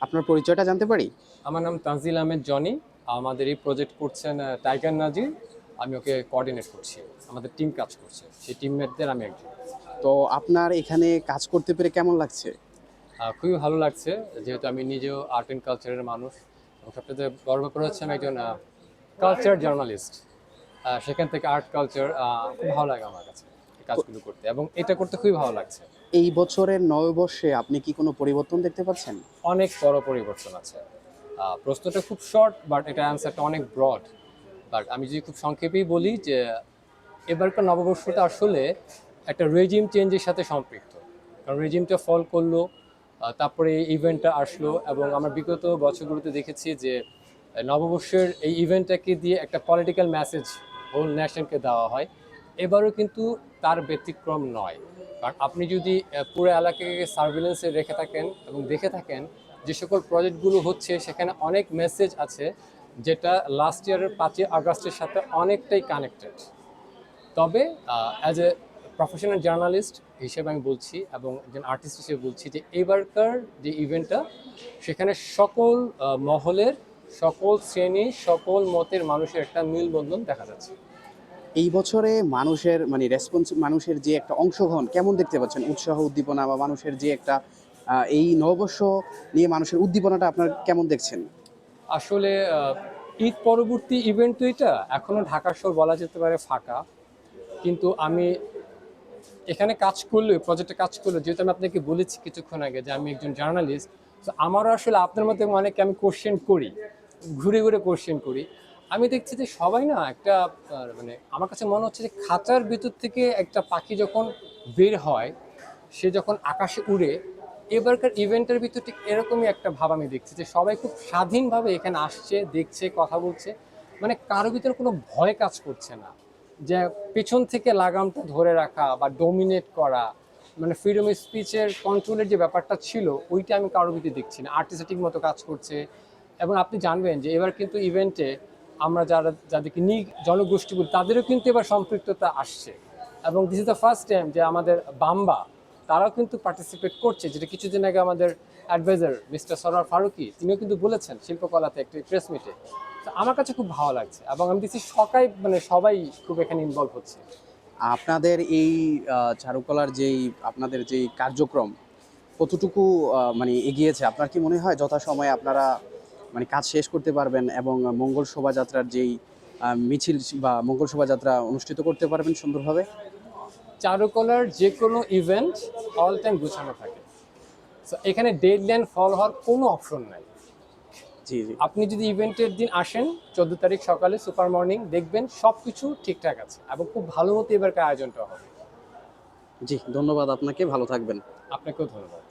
আপনার পরিচয়টা জানতে পারি? আমার নাম তানজিল আহমেদ জনি। আমাদের এই প্রজেক্ট করছেন টাইগার নাজির। আমি ওকে কোঅর্ডিনেট করছি। আমাদের টিম কাজ করছে। সেই টিমমেটদের আমি একজন। তো আপনার এখানে কাজ করতে পেরে কেমন লাগছে? খুবই ভালো লাগছে যেহেতু আমি নিজেও আর্ট অ্যান্ড কালচারের মানুষ এবং সবচেয়ে বড় ব্যাপার হচ্ছে আমি একজন কালচার জার্নালিস্ট। সেখান থেকে আর্ট কালচার খুব ভালো লাগে আমার কাছে এই তো কাজগুলো করতে এবং এটা করতে খুবই ভালো লাগছে। এই বছরের নববর্ষে আপনি কি কোনো পরিবর্তন দেখতে পাচ্ছেন? অনেক বড় পরিবর্তন আছে। প্রশ্নটা খুব শর্ট বাট এটা অ্যান্সারটা অনেক ব্রড। বাট আমি যদি খুব সংক্ষেপেই বলি যে এবারকার নববর্ষটা আসলে একটা রেজিম চেঞ্জের সাথে সম্পৃক্ত। কারণ রেজিমটা ফল করলো, তারপরে এই ইভেন্টটা আসলো এবং আমরা বিগত বছরগুলোতে দেখেছি যে নববর্ষের এই ইভেন্টটাকে দিয়ে একটা পলিটিক্যাল মেসেজ হোল ন্যাশনকে দেওয়া হয়। এবারও কিন্তু তার ব্যতিক্রম নয়। কারণ আপনি যদি পুরো এলাকাকে সার্ভিলেন্সে রেখে থাকেন এবং দেখে থাকেন যে সকল প্রজেক্টগুলো হচ্ছে সেখানে অনেক মেসেজ আছে যেটা লাস্ট ইয়ারের 5ই আগস্টের সাথে অনেকটাই কানেক্টেড। তবে অ্যাজ এ প্রফেশনাল জার্নালিস্ট হিসেবে আমি বলছি এবং একজন আর্টিস্ট হিসেবে বলছি যে এবারকার যে ইভেন্টটা সেখানে সকল মহলের, সকল শ্রেণী, সকল মতের মানুষের একটা মিলবন্ধন দেখা যাচ্ছে। এই বছরে মানুষের মানুষের যে একটা অংশগ্রহণ কেমন দেখতে পাচ্ছেন? উৎসাহ, উদ্দীপনা বা মানুষের যে একটা এই নববর্ষ নিয়ে মানুষের উদ্দীপনাটা আপনার কেমন দেখছেন? আসলে ঈদ পরবর্তী ইভেন্ট তো এটা এখনো ঢাকা শহর বলা যেতে পারে ফাঁকা, কিন্তু আমি এখানে কাজ করলেও প্রজেক্টে কাজ করলেও যেহেতু আমি আপনাকে বলেছি কিছুক্ষণ আগে যে আমি একজন জার্নালিস্ট, তো আমারও আসলে আপনার মতো অনেকে আমি কোশ্চেন করি, ঘুরে ঘুরে কোশ্চেন করি। আমি দেখছি যে সবাই না একটা মানে আমার কাছে মনে হচ্ছে যে খাঁচার ভিতর থেকে একটা পাখি যখন বের হয়, সে যখন আকাশে উড়ে, এবারকার ইভেন্টের ভিতর ঠিক এরকমই একটা ভাব আমি দেখছি যে সবাই খুব স্বাধীনভাবে এখানে আসছে, দেখছে, কথা বলছে। মানে কারো ভিতরে কোনো ভয় কাজ করছে না যে পেছন থেকে লাগামটা ধরে রাখা বা ডোমিনেট করা, মানে ফ্রিডম স্পিচের কন্ট্রোলের যে ব্যাপারটা ছিল ওইটা আমি কারোর ভিতরে দেখছি না। আর্টিস্টিক মতো কাজ করছে। এবং আপনি জানবেন যে এবার কিন্তু ইভেন্টে আমরা যাদেরকে জনগোষ্ঠী বলি তাদেরও কিন্তু এবার সম্পৃক্ততা আসছে এবং this is the first time যে আমাদের বাম্বা তারাও কিন্তু পার্টিসিপেট করছে, যেটা কিছুদিন আগে আমাদের অ্যাডভাইজার মিস্টার সরার ফারুকি তিনিও কিন্তু বলেছেন শিল্পকলাতে একটি প্রেস মিটে। তো আমার কাছে খুব ভালো লাগছে এবং আমি দেখছি সবাই খুব এখানে ইনভলভ হচ্ছে। আপনাদের এই চারুকলার আপনাদের যেই কার্যক্রম কতটুকু মানে এগিয়েছে? আপনার কি মনে হয় যথাসময়ে আপনারা মানে কাজ শেষ করতে পারবেন এবং মঙ্গল শোভাযাত্রার যেই মিছিল বা মঙ্গল শোভাযাত্রা অনুষ্ঠিত করতে পারবেন সুন্দরভাবে? চারুকলার যে কোনো ইভেন্ট অল টাইম গুছানো থাকে। সো এখানে ডেডলাইন ফল হওয়ার কোনো অপশন নাই। জি, জি। আপনি যদি ইভেন্টের দিন আসেন 14 তারিখ সকালে সুপার মর্নিং দেখবেন সব কিছু ঠিকঠাক আছে এবং খুব ভালো মতো এবারকার আয়োজনটা হবে। জি, ধন্যবাদ আপনাকে। ভালো থাকবেন। আপনাকেও ধন্যবাদ।